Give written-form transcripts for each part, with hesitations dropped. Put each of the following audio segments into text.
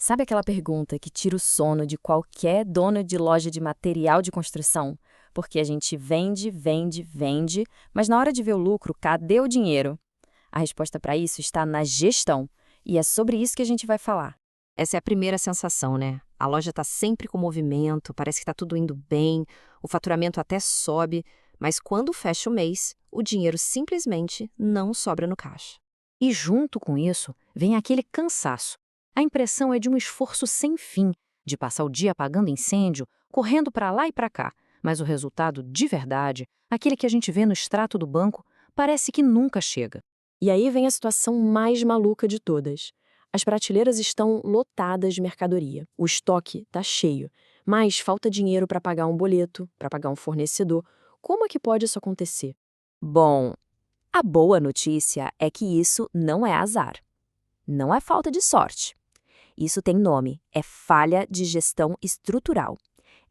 Sabe aquela pergunta que tira o sono de qualquer dono de loja de material de construção? Porque a gente vende, vende, vende, mas na hora de ver o lucro, cadê o dinheiro? A resposta para isso está na gestão, e é sobre isso que a gente vai falar. Essa é a primeira sensação, né? A loja está sempre com movimento, parece que está tudo indo bem, o faturamento até sobe, mas quando fecha o mês, o dinheiro simplesmente não sobra no caixa. E junto com isso, vem aquele cansaço. A impressão é de um esforço sem fim, de passar o dia apagando incêndio, correndo para lá e para cá, mas o resultado de verdade, aquele que a gente vê no extrato do banco, parece que nunca chega. E aí vem a situação mais maluca de todas. As prateleiras estão lotadas de mercadoria, o estoque está cheio, mas falta dinheiro para pagar um boleto, para pagar um fornecedor. Como é que pode isso acontecer? Bom, a boa notícia é que isso não é azar. Não é falta de sorte. Isso tem nome, é falha de gestão estrutural.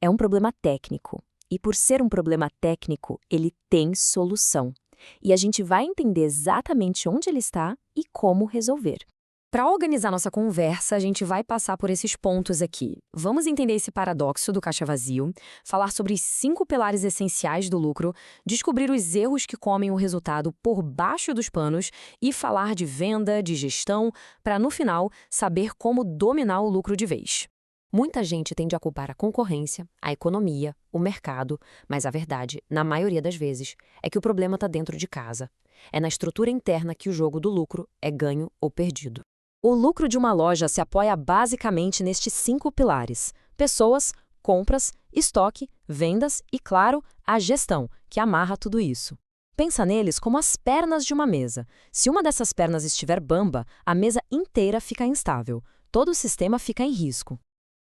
É um problema técnico. E por ser um problema técnico, ele tem solução. E a gente vai entender exatamente onde ele está e como resolver. Para organizar nossa conversa, a gente vai passar por esses pontos aqui. Vamos entender esse paradoxo do caixa vazio, falar sobre os 5 pilares essenciais do lucro, descobrir os erros que comem o resultado por baixo dos panos e falar de venda, de gestão, para no final saber como dominar o lucro de vez. Muita gente tende a culpar a concorrência, a economia, o mercado, mas a verdade, na maioria das vezes, é que o problema está dentro de casa. É na estrutura interna que o jogo do lucro é ganho ou perdido. O lucro de uma loja se apoia basicamente nestes 5 pilares: pessoas, compras, estoque, vendas e, claro, a gestão, que amarra tudo isso. Pensa neles como as pernas de uma mesa. Se uma dessas pernas estiver bamba, a mesa inteira fica instável. Todo o sistema fica em risco.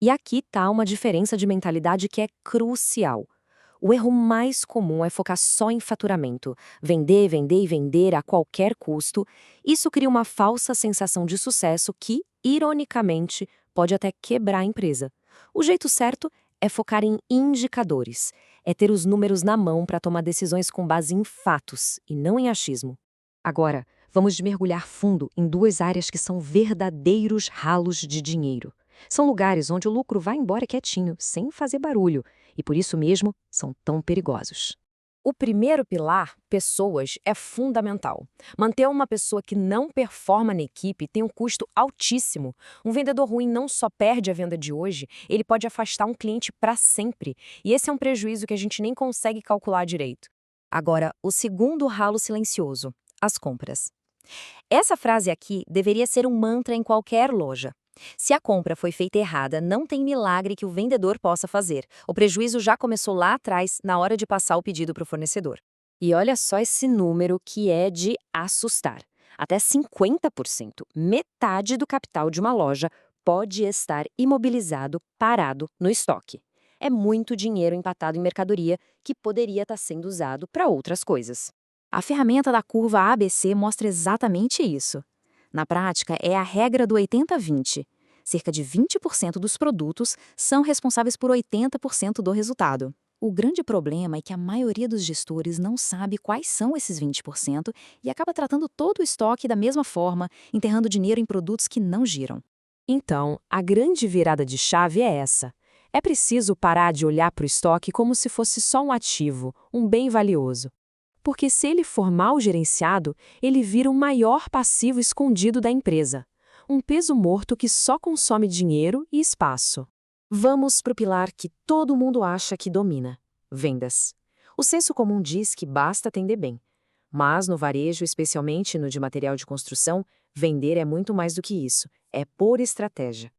E aqui está uma diferença de mentalidade que é crucial. O erro mais comum é focar só em faturamento, vender, vender e vender a qualquer custo. Isso cria uma falsa sensação de sucesso que, ironicamente, pode até quebrar a empresa. O jeito certo é focar em indicadores, é ter os números na mão para tomar decisões com base em fatos e não em achismo. Agora, vamos mergulhar fundo em 2 áreas que são verdadeiros ralos de dinheiro. São lugares onde o lucro vai embora quietinho, sem fazer barulho, e por isso mesmo são tão perigosos. O primeiro pilar, pessoas, é fundamental. Manter uma pessoa que não performa na equipe tem um custo altíssimo. Um vendedor ruim não só perde a venda de hoje, ele pode afastar um cliente para sempre. E esse é um prejuízo que a gente nem consegue calcular direito. Agora, o segundo ralo silencioso, as compras. Essa frase aqui deveria ser um mantra em qualquer loja. Se a compra foi feita errada, não tem milagre que o vendedor possa fazer. O prejuízo já começou lá atrás, na hora de passar o pedido para o fornecedor. E olha só esse número que é de assustar. Até 50%, metade do capital de uma loja, pode estar imobilizado, parado no estoque. É muito dinheiro empatado em mercadoria que poderia estar sendo usado para outras coisas. A ferramenta da curva ABC mostra exatamente isso. Na prática, é a regra do 80-20. Cerca de 20% dos produtos são responsáveis por 80% do resultado. O grande problema é que a maioria dos gestores não sabe quais são esses 20% e acaba tratando todo o estoque da mesma forma, enterrando dinheiro em produtos que não giram. Então, a grande virada de chave é essa. É preciso parar de olhar para o estoque como se fosse só um ativo, um bem valioso. Porque se ele for mal gerenciado, ele vira o maior passivo escondido da empresa. Um peso morto que só consome dinheiro e espaço. Vamos para o pilar que todo mundo acha que domina: vendas. O senso comum diz que basta atender bem. Mas no varejo, especialmente no de material de construção, vender é muito mais do que isso. É por estratégia.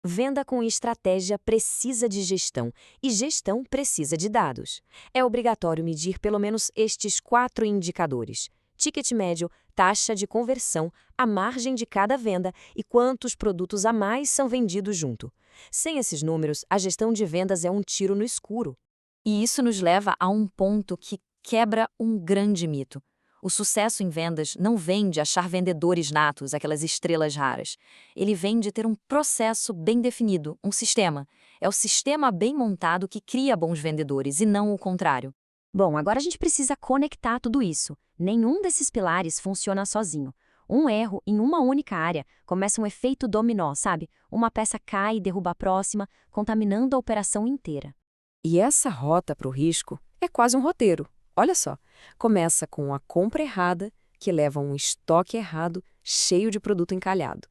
Venda com estratégia precisa de gestão, e gestão precisa de dados. É obrigatório medir pelo menos estes 4 indicadores: ticket médio, taxa de conversão, a margem de cada venda e quantos produtos a mais são vendidos junto. Sem esses números, a gestão de vendas é um tiro no escuro. E isso nos leva a um ponto que quebra um grande mito. O sucesso em vendas não vem de achar vendedores natos, aquelas estrelas raras. Ele vem de ter um processo bem definido, um sistema. É o sistema bem montado que cria bons vendedores e não o contrário. Bom, agora a gente precisa conectar tudo isso. Nenhum desses pilares funciona sozinho. Um erro em uma única área começa um efeito dominó, sabe? Uma peça cai e derruba a próxima, contaminando a operação inteira. E essa rota para o risco é quase um roteiro. Olha só, começa com a compra errada, que leva a um estoque errado, cheio de produto encalhado.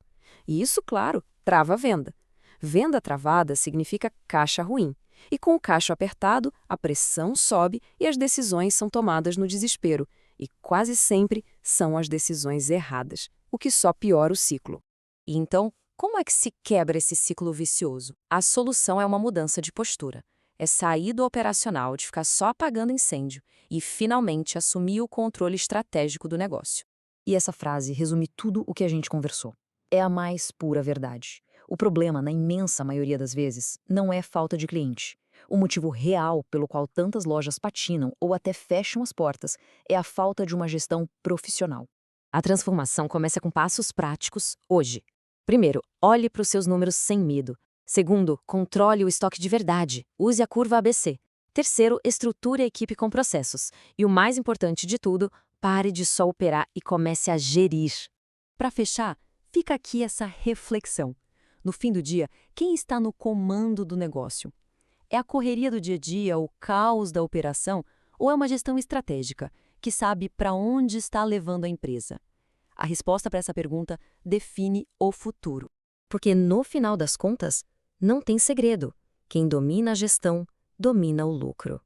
E isso, claro, trava a venda. Venda travada significa caixa ruim. E com o caixa apertado, a pressão sobe e as decisões são tomadas no desespero. E quase sempre são as decisões erradas, o que só piora o ciclo. E então, como é que se quebra esse ciclo vicioso? A solução é uma mudança de postura. É sair do operacional, de ficar só apagando incêndio, e finalmente assumir o controle estratégico do negócio. E essa frase resume tudo o que a gente conversou. É a mais pura verdade. O problema, na imensa maioria das vezes, não é falta de cliente. O motivo real pelo qual tantas lojas patinam ou até fecham as portas é a falta de uma gestão profissional. A transformação começa com passos práticos hoje. Primeiro, olhe para os seus números sem medo. Segundo, controle o estoque de verdade. Use a curva ABC. Terceiro, estruture a equipe com processos. E o mais importante de tudo, pare de só operar e comece a gerir. Para fechar, fica aqui essa reflexão. No fim do dia, quem está no comando do negócio? É a correria do dia a dia, o caos da operação, ou é uma gestão estratégica, que sabe para onde está levando a empresa? A resposta para essa pergunta define o futuro. Porque, no final das contas, não tem segredo. Quem domina a gestão, domina o lucro.